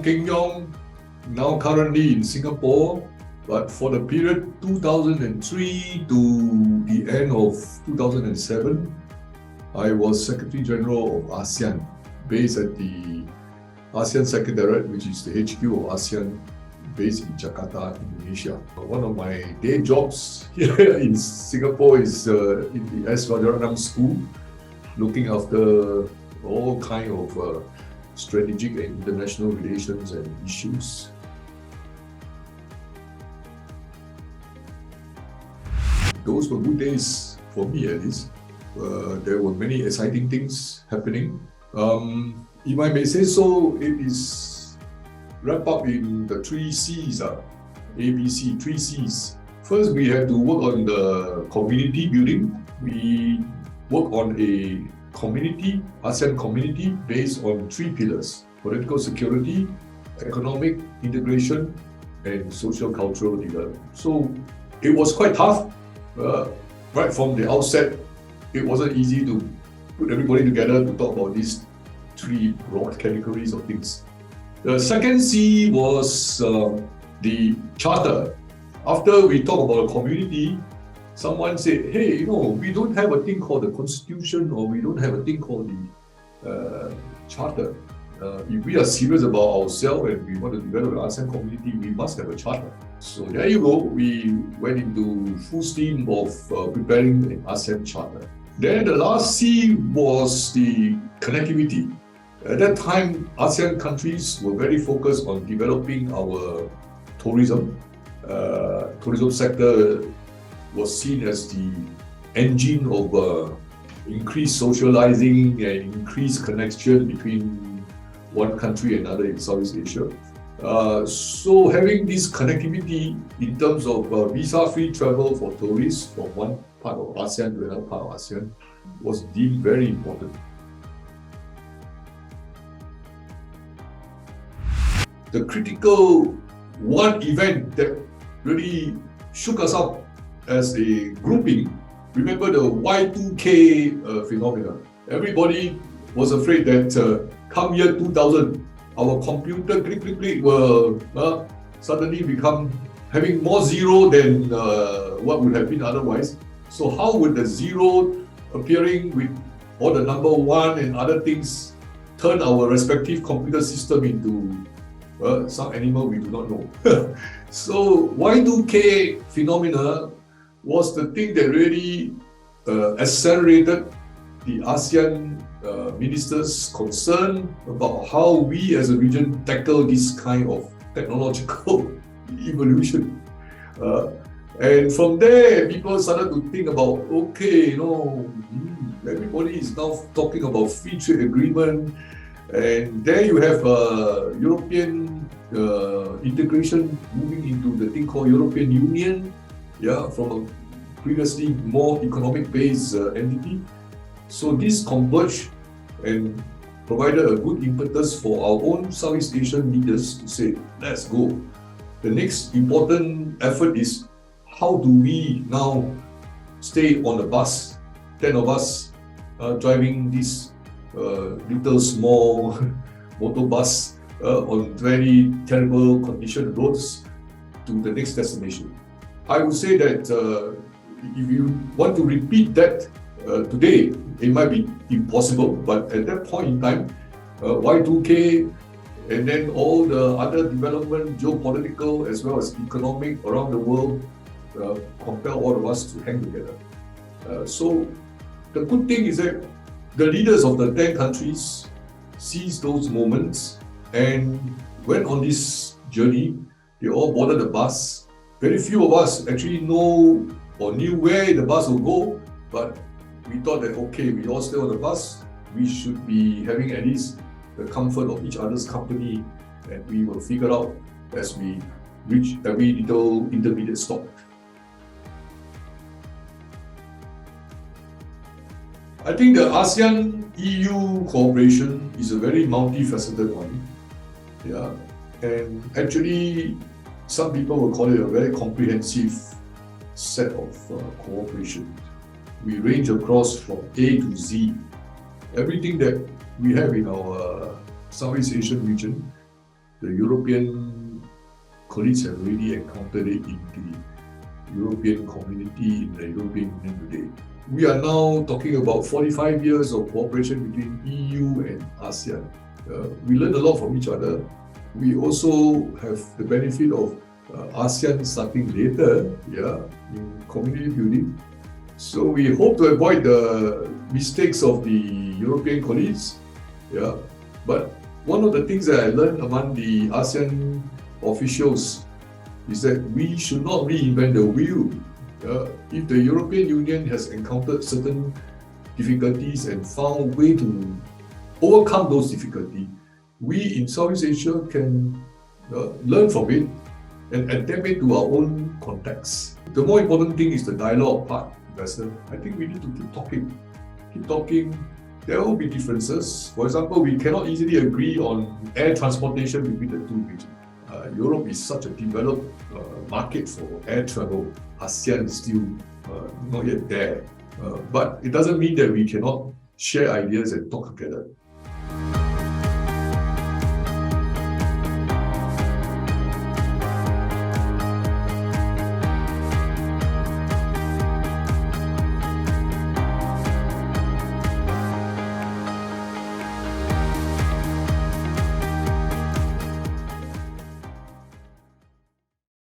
Keng Yong, now currently in Singapore, but for the period 2003 to the end of 2007, I was Secretary-General of ASEAN, based at the ASEAN Secretary-General, which is the HQ of ASEAN, based in Jakarta, Indonesia. One of my day jobs here in Singapore is in the Rajaratnam school, looking after all kind of strategic and international relations and issues. Those were good days for me, at least. There were many exciting things happening. If I may say so, it is wrapped up in the 3 C's, ABC, 3 C's. First, we have to work on the community building. We work on a community, ASEAN community, based on 3 pillars: political security, economic integration, and social cultural development. So it was quite tough. Right from the outset, it wasn't easy to put everybody together to talk about these 3 broad categories of things. The second C was the charter. After we talk about a community, someone said, hey, we don't have a thing called the constitution, or we don't have a thing called the charter. If we are serious about ourselves and we want to develop an ASEAN community, we must have a charter. So there you go, we went into full steam of preparing an ASEAN charter. Then the last C was the connectivity. At that time, ASEAN countries were very focused on developing our tourism. Tourism sector was seen as the engine of increased socializing and increased connection between one country and another in Southeast Asia. So having this connectivity in terms of visa-free travel for tourists from one part of ASEAN to another part of ASEAN was deemed very important. The critical one event that really shook us up as a grouping, remember the Y2K phenomena. Everybody was afraid that come year 2000, our computer click will suddenly become having more zero than what would have been otherwise. So how would the zero appearing with all the number 1 and other things turn our respective computer system into some animal we do not know? So Y2K phenomena was the thing that really accelerated the ASEAN ministers' concern about how we as a region tackle this kind of technological evolution. And from there, people started to think about, okay, everybody is now talking about free trade agreement, and there you have European integration moving into the thing called European Union, from a previously more economic-based entity. So this converged and provided a good impetus for our own Southeast Asian leaders to say, let's go. The next important effort is, how do we now stay on the bus, 10 of us driving this little small motor bus on very terrible condition roads to the next destination. I would say that if you want to repeat that today, it might be impossible, but at that point in time, Y2K and then all the other development, geopolitical as well as economic around the world, compel all of us to hang together. So the good thing is that the leaders of the 10 countries seized those moments and went on this journey. They all boarded the bus. Very few of us actually know or knew where the bus will go, but we thought that, okay, we all stay on the bus, we should be having at least the comfort of each other's company, and we will figure out as we reach every little intermediate stop. I think the ASEAN-EU cooperation is a very multifaceted one. And actually, some people will call it a very comprehensive set of cooperation. We range across from A to Z. Everything that we have in our Southeast Asian region the European colleagues have already encountered it in the European community, in the European Union today. We are now talking about 45 years of cooperation between EU and ASEAN. We learn a lot from each other. We also have the benefit of ASEAN starting later, in community building. So we hope to avoid the mistakes of the European colleagues. But one of the things that I learned among the ASEAN officials is that we should not reinvent the wheel. If the European Union has encountered certain difficulties and found a way to overcome those difficulties, we in Southeast Asia can learn from it and adapt it to our own context. The more important thing is the dialogue part, Ambassador. I think we need to keep talking. There will be differences. For example, we cannot easily agree on air transportation between the two regions. Europe is such a developed market for air travel. ASEAN is still not yet there. But it doesn't mean that we cannot share ideas and talk together.